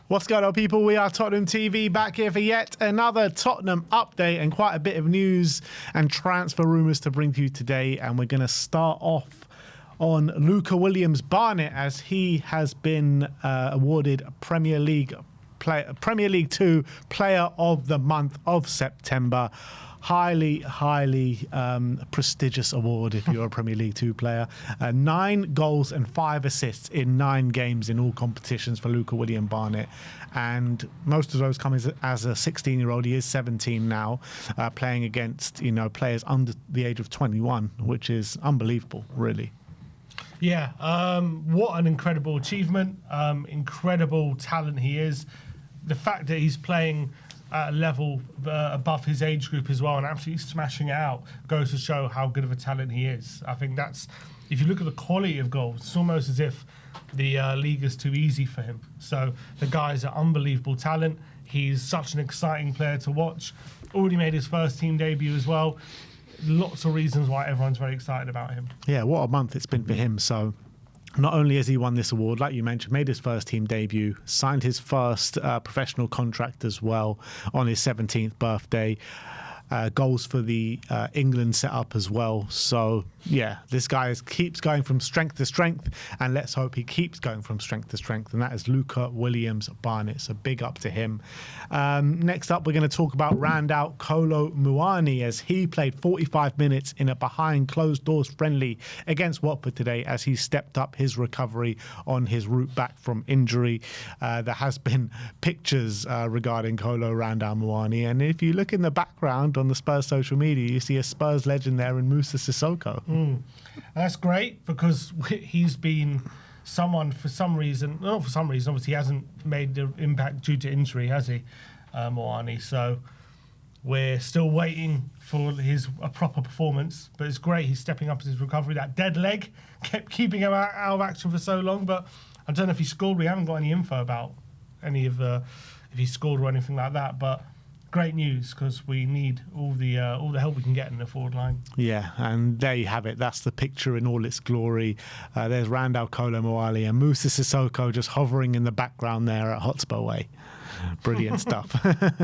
What's going on, people? We are Tottenham TV, back here for yet another Tottenham update and quite a bit of news and transfer rumours to bring to you today. And we're going to start off on Luca Williams-Barnett, as he has been awarded Premier League 2 Player of the Month of September. Highly prestigious award if you're a Premier League 2 player. 9 goals and 5 assists in 9 games in all competitions for Luca Williams-Barnett, and most of those come as a 16-year-old. He is 17 now, playing against players under the age of 21, which is unbelievable, really. Yeah, what an incredible achievement, incredible talent he is. The fact that he's playing at a level above his age group as well and absolutely smashing it out goes to show how good of a talent he is. I think that's, if you look at the quality of goals, it's almost as if the league is too easy for him. So the guy's an unbelievable talent. He's such an exciting player to watch. Already made his first team debut as well. Lots of reasons why everyone's very excited about him. Yeah, what a month it's been for him. So not only has he won this award, like you mentioned, made his first team debut, signed his first professional contract as well on his 17th birthday. Goals for the England setup as well. So yeah, this guy keeps going from strength to strength, and let's hope he keeps going from strength to strength, and that is Luca Williams-Barnett. So big up to him. Next up, we're going to talk about Randal Kolo Muani, as he played 45 minutes in a behind closed doors friendly against Watford today, as he stepped up his recovery on his route back from injury. There has been pictures regarding Randal Muani, and if you look in the background on the Spurs social media, you see a Spurs legend there in Moussa Sissoko. That's great, because he's been someone obviously he hasn't made the impact due to injury, has he, Muani? So we're still waiting for a proper performance, but it's great he's stepping up his recovery. That dead leg kept keeping him out of action for so long, but I don't know if he scored. We haven't got any info about any of if he scored or anything like that, but great news, because we need all the help we can get in the forward line. Yeah, and there you have it. That's the picture in all its glory. There's Randal Kolo Muani and Moussa Sissoko just hovering in the background there at Hotspur Way. Brilliant stuff.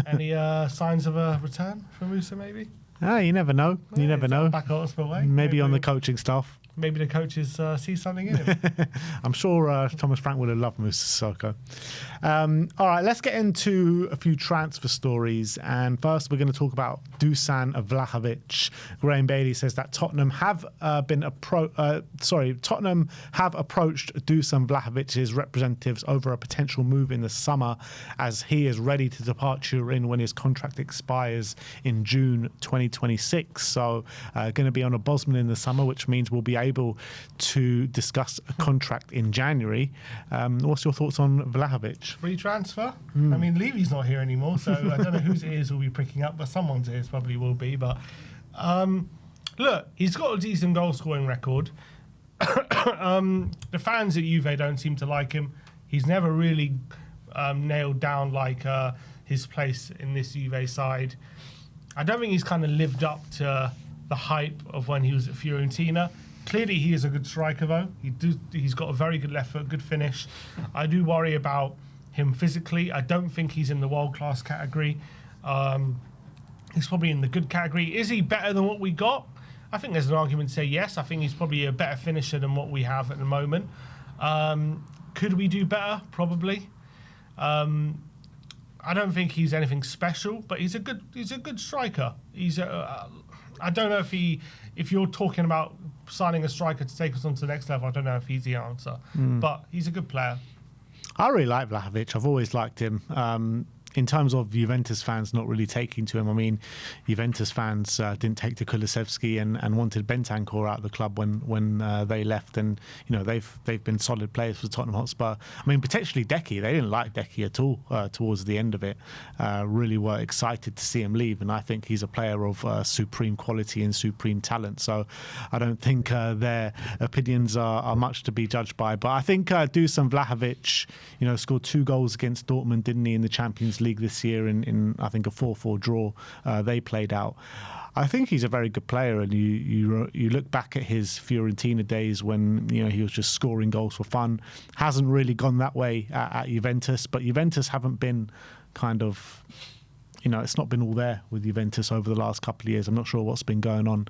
Any signs of a return from Moussa, maybe? You never know. You never know. Back at Hotspur Way. Maybe on the coaching staff. Maybe the coaches see something in him. I'm sure Thomas Frank would have loved Moussa Sissoko. All right, let's get into a few transfer stories. And first, we're going to talk about Dusan Vlahovic. Graham Bailey says that Tottenham have approached Dusan Vlahovic's representatives over a potential move in the summer, as he is ready to depart Turin when his contract expires in June 2026. So going to be on a Bosman in the summer, which means we'll be able to discuss a contract in January. What's your thoughts on Vlahovic? Free transfer? I mean, Levy's not here anymore, so I don't know whose ears will be pricking up, but someone's ears probably will be. But look, he's got a decent goal-scoring record. The fans at Juve don't seem to like him. He's never really nailed down his place in this Juve side. I don't think he's kind of lived up to the hype of when he was at Fiorentina. Clearly, he is a good striker, though. He's got a very good left foot, good finish. I do worry about him physically. I don't think he's in the world-class category. He's probably in the good category. Is he better than what we got? I think there's an argument to say yes. I think he's probably a better finisher than what we have at the moment. Could we do better? Probably. I don't think he's anything special, but he's a good striker. I don't know if you're talking about signing a striker to take us on to the next level, I don't know if he's the answer. But he's a good player. I really like Vlahovic. I've always liked him. In terms of Juventus fans not really taking to him, I mean, Juventus fans didn't take to Kulusevski and wanted Bentancur out of the club when they left, and they've been solid players for Tottenham Hotspur. I mean, potentially Decky. They didn't like Decky at all towards the end of it. Really were excited to see him leave, and I think he's a player of supreme quality and supreme talent. So I don't think their opinions are much to be judged by. But I think Dusan Vlahovic, scored 2 goals against Dortmund, didn't he, in the Champions League? League this year in I think a 4-4 draw they played out. I think he's a very good player, and you look back at his Fiorentina days when he was just scoring goals for fun. Hasn't really gone that way at Juventus, but Juventus haven't been kind of, it's not been all there with Juventus over the last couple of years. I'm not sure what's been going on.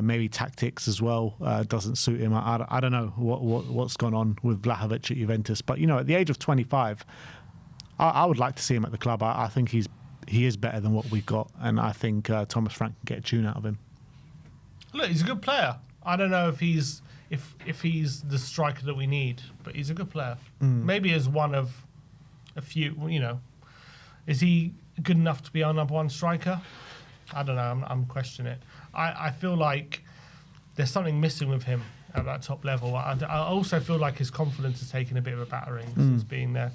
Maybe tactics as well doesn't suit him. I don't know what's gone on with Vlahovic at Juventus, but at the age of 25, I would like to see him at the club. I think he is better than what we've got, and I think Thomas Frank can get a tune out of him. Look, he's a good player. I don't know if he's the striker that we need, but he's a good player. Maybe as one of a few. Is he good enough to be our number one striker? I don't know. I'm questioning it. I feel like there's something missing with him at that top level. I also feel like his confidence is taking a bit of a battering since being there.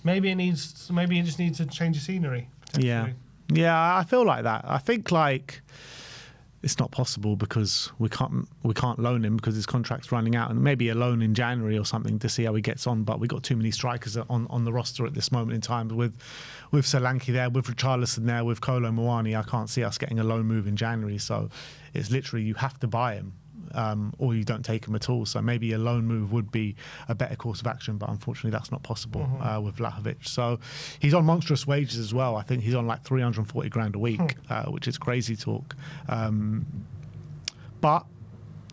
Maybe he just needs to change the scenery. Yeah, I feel like that. I think it's not possible because we can't loan him because his contract's running out, and maybe a loan in January or something to see how he gets on. But we've got too many strikers on the roster at this moment in time. With Solanke there, with Richarlison there, with Kolo Muani, I can't see us getting a loan move in January. So it's literally you have to buy him. Or you don't take him at all. So maybe a loan move would be a better course of action, but unfortunately that's not possible with Vlahovic. So he's on monstrous wages as well. I think he's on like 340 grand a week, which is crazy talk. But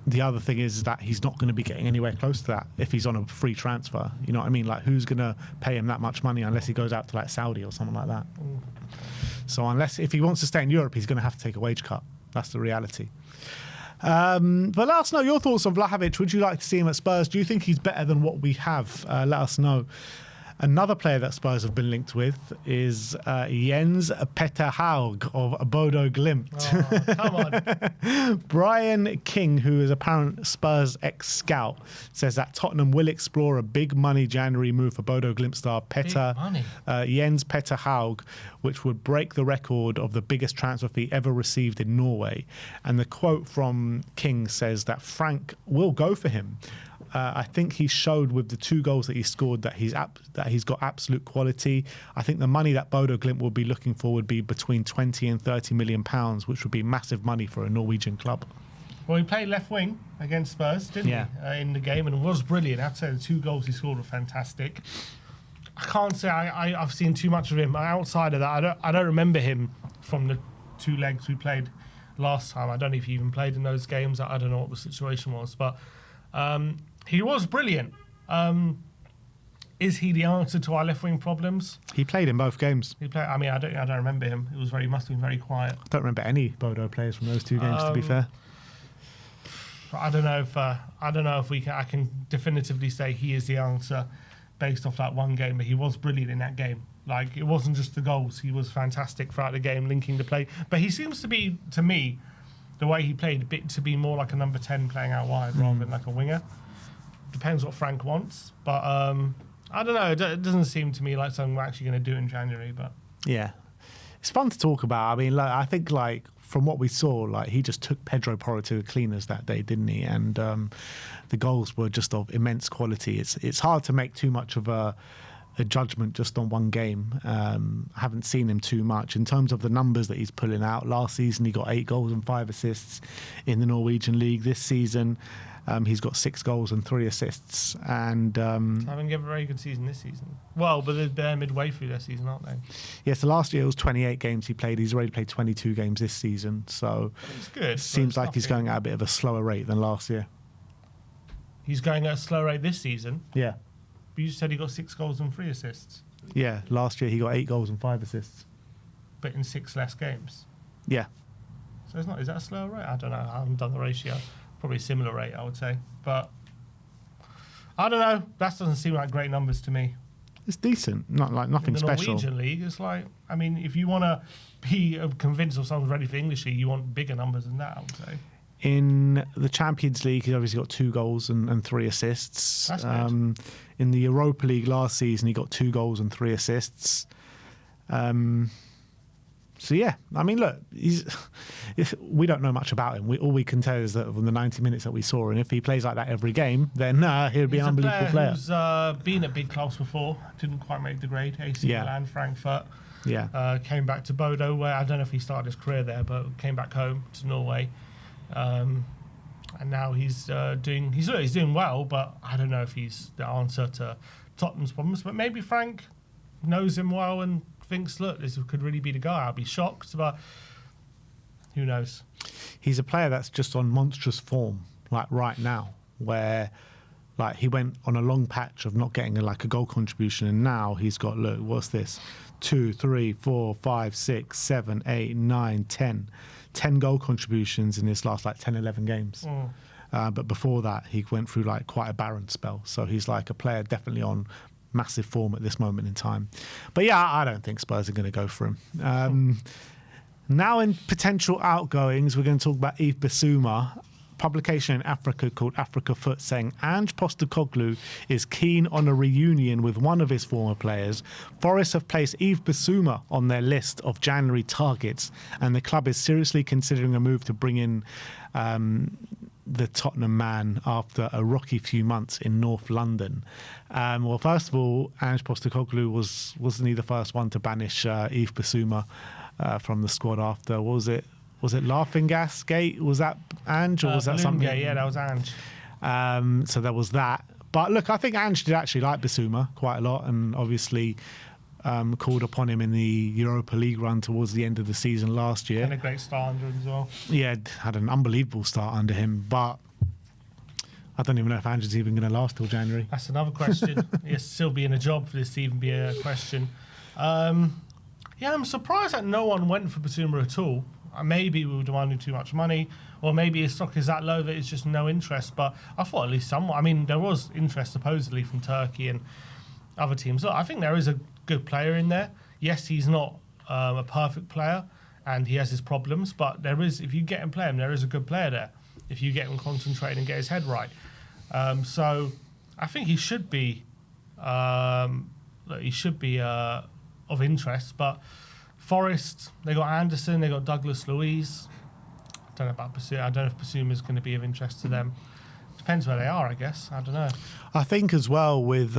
the other thing is that he's not going to be getting anywhere close to that if he's on a free transfer. You know what I mean? Like, who's going to pay him that much money unless he goes out to like Saudi or something like that? So if he wants to stay in Europe, he's going to have to take a wage cut. That's the reality. But let us know your thoughts on Vlahovic. Would you like to see him at Spurs? Do you think he's better than what we have? Let us know. Another player that Spurs have been linked with is Jens Petter Haug of Bodo Glimt. Oh, come on. Brian King, who is apparent Spurs ex-scout, says that Tottenham will explore a big money January move for Bodo Glimt star Jens Petter Haug, which would break the record of the biggest transfer fee ever received in Norway. And the quote from King says that Frank will go for him. I think he showed with the 2 goals that he scored that he's got absolute quality. I think the money that Bodo Glimt will be looking for would be between 20 and 30 million pounds, which would be massive money for a Norwegian club. Well, he played left wing against Spurs, didn't he, in the game, and was brilliant. I'd say the 2 goals he scored were fantastic. I can't say I've seen too much of him. Outside of that, I don't remember him from the 2 legs we played last time. I don't know if he even played in those games. I don't know what the situation was, but he was brilliant. Is he the answer to our left wing problems? He played in both games. I mean, I don't remember him. It was must have been very quiet. I don't remember any Bodo players from those 2 games. To be fair, I don't know if I can definitively say he is the answer based off that 1 game. But he was brilliant in that game. Like, it wasn't just the goals. He was fantastic throughout the game, linking the play. But he seems to be, to me, the way he played, a bit to be more like a number 10 playing out wide rather than like a winger. Depends what Frank wants, but I don't know. It doesn't seem to me like something we're actually going to do in January. But yeah, it's fun to talk about. I mean, I think from what we saw, he just took Pedro Porro to the cleaners that day, didn't he? And the goals were just of immense quality. It's hard to make too much of a judgment just on 1 game. I haven't seen him too much in terms of the numbers that he's pulling out. Last season he got 8 goals and 5 assists in the Norwegian league. This season he's got 6 goals and 3 assists. And haven't given a very good season this season. Well, but they're midway through their season, aren't they? Yeah, so last year it was 28 games he played. He's already played 22 games this season. So it's good. It seems like he's going at a bit of a slower rate than last year. He's going at a slower rate this season? Yeah. But you said he got 6 goals and 3 assists. Yeah, last year he got 8 goals and 5 assists. But in 6 less games? Yeah. So is that a slower rate? I don't know. I haven't done the ratio. Probably a similar rate, I would say. But I don't know. That doesn't seem like great numbers to me. It's decent. Not like nothing special. In the Norwegian league, it's like, I mean, if you want to be convinced of someone's ready for English league, you want bigger numbers than that, I would say. In the Champions League, he's obviously got 2 goals and 3 assists. That's good. In the Europa League last season, he got 2 goals and 3 assists. So yeah, I mean, look, we don't know much about him. All we can tell is that from the 90 minutes that we saw, and if he plays like that every game, then he'll be an unbelievable player. He's been at big clubs before, didn't quite make the grade. AC Milan, Frankfurt. Yeah. Came back to Bodo, where I don't know if he started his career there, but came back home to Norway. And now he's doing well, but I don't know if he's the answer to Tottenham's problems. But maybe Frank knows him well and thinks, look, this could really be the guy. I'll be shocked, but who knows? He's a player that's just on monstrous form, like right now, where like he went on a long patch of not getting a goal contribution, and now he's got, look, what's this? 2, 3, 4, 5, 6, 7, 8, 9, 10. 10 goal contributions in his last 10, 11 games. But before that, he went through quite a barren spell. So he's a player definitely on massive form at this moment in time. But yeah, I don't think Spurs are going to go for him. Now in potential outgoings, we're going to talk about Yves Bissouma. Publication in Africa called Africa Foot saying Ange Postecoglou is keen on a reunion with one of his former players. Forest have placed Yves Bissouma on their list of January targets, and the club is seriously considering a move to bring in the Tottenham man after a rocky few months in North London. Well, first of all, Ange Postecoglou wasn't he the first one to banish Yves Bissouma from the squad after, what was it? Was it Laughing Gas Gate? Was that Ange, or was that something? Gate, yeah, that was Ange. So there was that. But look, I think Ange did actually like Bissouma quite a lot, and obviously called upon him in the Europa League run towards the end of the season last year. And a great start under him as well. Yeah, had an unbelievable start under him, but I don't even know if Ange is even going to last till January. That's another question. He'll still be in a job for this to even be a question. Yeah, I'm surprised that no one went for Bissouma at all. Maybe we were demanding too much money, or maybe his stock is that low that it's just no interest. But I thought at least someone. I mean, there was interest supposedly from Turkey and other teams. Look, I think there is a good player in there. Yes, he's not a perfect player, and he has his problems. But there is, if you get him play him, there is a good player there. If you get him concentrating and get his head right, so I think he should be. He should be of interest, but. Forest, they got Anderson, they got Douglas Luiz. I don't know about Bissouma. I don't know if Bissouma is going to be of interest to them. Depends where they are, I guess. I don't know. I think as well with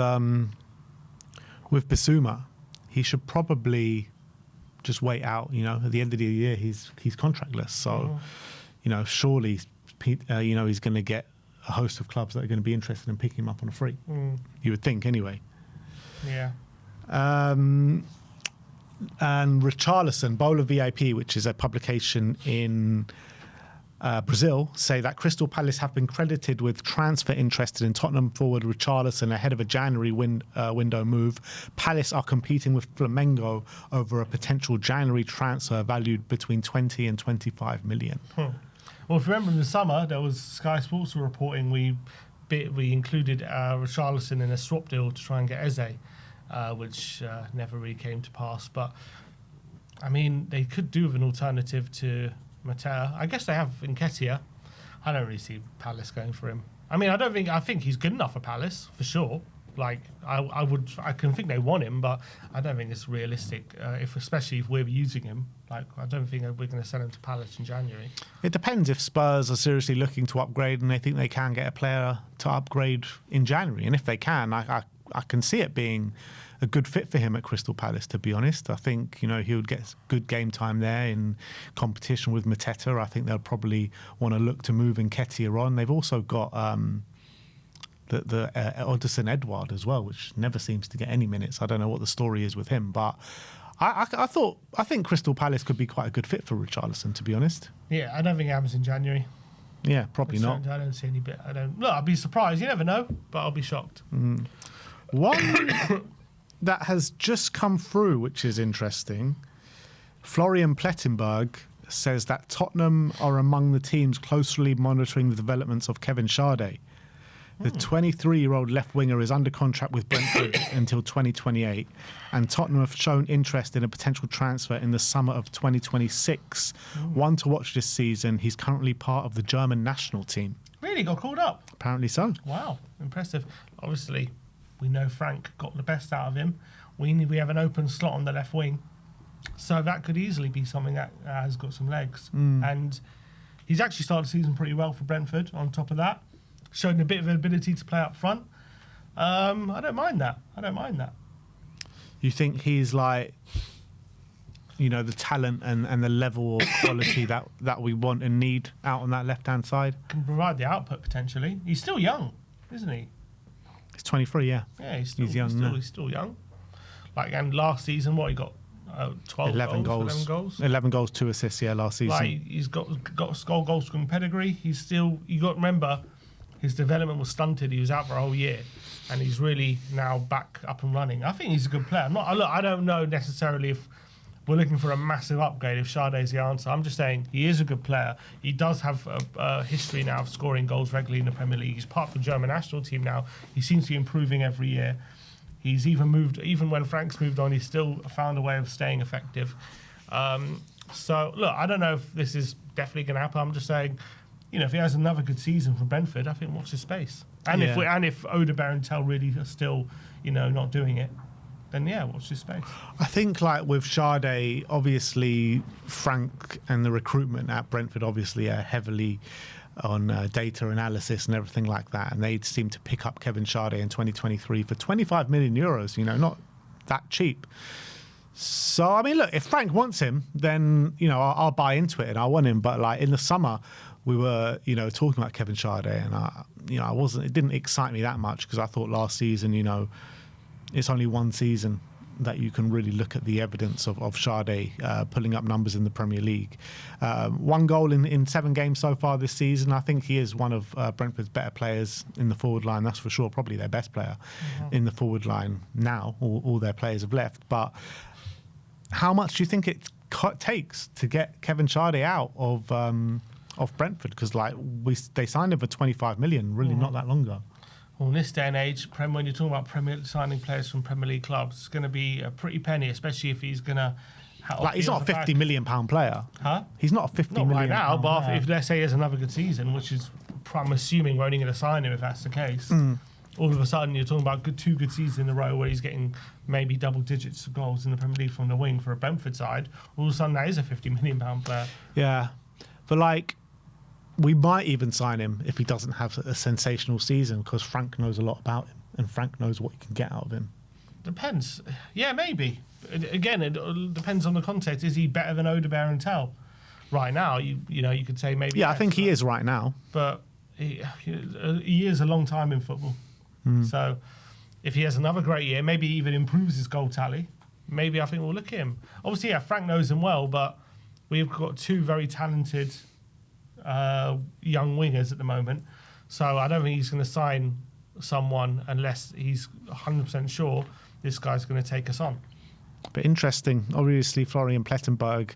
Bissouma, he should probably just wait out. At the end of the year, he's contractless, so surely he's going to get a host of clubs that are going to be interested in picking him up on a free. You would think, anyway. Yeah. And Richarlison, Bowler VIP, which is a publication in Brazil, say that Crystal Palace have been credited with transfer interested in Tottenham forward Richarlison ahead of a January window move. Palace are competing with Flamengo over a potential January transfer valued between 20 and 25 million. Well, if you remember in the summer, there was Sky Sports were reporting we included Richarlison in a swap deal to try and get Eze. Which never really came to pass. But, I mean, they could do with an alternative to Matera. I guess they have Nketiah. I don't really see Palace going for him. I mean, I think he's good enough for Palace, for sure. I can think they want him, but I don't think it's realistic, especially if we're using him. I don't think we're going to sell him to Palace in January. It depends if Spurs are seriously looking to upgrade and they think they can get a player to upgrade in January. And if they can, I can see it being a good fit for him at Crystal Palace, to be honest. I think, he would get good game time there in competition with Mateta. I think they'll probably want to look to move Nketiah on. They've also got the Odison Edouard as well, which never seems to get any minutes. I don't know what the story is with him, but I think Crystal Palace could be quite a good fit for Richarlison, to be honest. Yeah, I don't think it happens in January. Yeah, probably not. I don't see any bit. Look, I'd be surprised. You never know, but I'll be shocked. One that has just come through, which is interesting. Florian Plettenberg says that Tottenham are among the teams closely monitoring the developments of Kevin Schade. The 23-year-old left winger is under contract with Brentford until 2028, and Tottenham have shown interest in a potential transfer in the summer of 2026. One to watch this season. He's currently part of the German national team. Really? Got called up? Apparently so. Wow, impressive. Obviously, we know Frank got the best out of him. We have an open slot on the left wing. So that could easily be something that has got some legs. And he's actually started the season pretty well for Brentford. On top of that, showing a bit of ability to play up front. I don't mind that. You think he's like, you know, the talent and the level of quality that we want and need out on that left-hand side? Can provide the output potentially. He's still young, isn't he? He's 23, yeah. Yeah, he's young. He's still young. Like, and last season, what he got? 11 goals. 11 goals, 2 assists, yeah, last season. Like, he's got goal scoring pedigree. He's still. You got to remember, his development was stunted. He was out for a whole year, and he's really now back up and running. I think he's a good player. I don't know necessarily if we're looking for a massive upgrade, if Schade is the answer. I'm just saying he is a good player. He does have a history now of scoring goals regularly in the Premier League. He's part of the German national team now. He seems to be improving every year. He's even when Frank's moved on, he's still found a way of staying effective. So, look, I don't know if this is definitely going to happen. I'm just saying, you know, if he has another good season for Brentford, I think watch his space. And if Odegaard and Tell really are still, you know, not doing it, then yeah, watch this space. I think, like with Schade, obviously Frank and the recruitment at Brentford obviously are heavily on data analysis and everything like that, and they seem to pick up Kevin Schade in 2023 for 25 million euros. You know, not that cheap. So I mean, look, if Frank wants him, then you know I'll buy into it and I want him. But like in the summer, we were talking about Kevin Schade, and it didn't excite me that much because I thought last season, it's only one season that you can really look at the evidence of Schade pulling up numbers in the Premier League. 1 goal in 7 games so far this season. I think he is one of Brentford's better players in the forward line, that's for sure. Probably their best player in the forward line now. All their players have left. But how much do you think it takes to get Kevin Schade out of Brentford? Because they signed him for 25 million really not that long ago. Well, in this day and age, when you're talking about signing players from Premier League clubs, it's going to be a pretty penny, especially if he's going to... he's not a £50 million player. Huh? He's not a £50 million right now, but player. if let's say he has another good season, which is, I'm assuming we're only going to sign him if that's the case, all of a sudden you're talking about 2 good seasons in a row where he's getting maybe double digits of goals in the Premier League from the wing for a Brentford side. All of a sudden that is a £50 million player. Yeah, but we might even sign him if he doesn't have a sensational season because Frank knows a lot about him and Frank knows what he can get out of him. Depends. Yeah, maybe. Again, it depends on the context. Is he better than Odegaard and Tell? Right now, you could say maybe. Yeah, I think he is right now. But he is a long time in football. So if he has another great year, maybe even improves his goal tally, maybe I think we'll look at him. Obviously, yeah, Frank knows him well, but we've got 2 very talented young wingers at the moment, so I don't think he's going to sign someone unless he's 100% sure this guy's going to take us on. But interesting. Obviously, Florian Plettenberg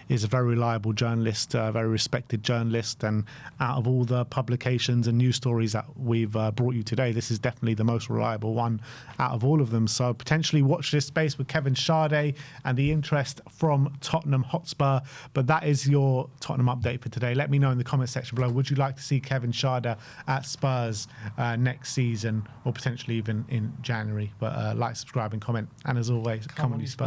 is a very reliable journalist, a very respected journalist, and out of all the publications and news stories that we've brought you today, this is definitely the most reliable one out of all of them. So potentially watch this space with Kevin Schade and the interest from Tottenham Hotspur. But that is your Tottenham update for today. Let me know in the comment section below, would you like to see Kevin Schade at Spurs next season or potentially even in January? But like, subscribe and comment. And as always, come on you Spurs.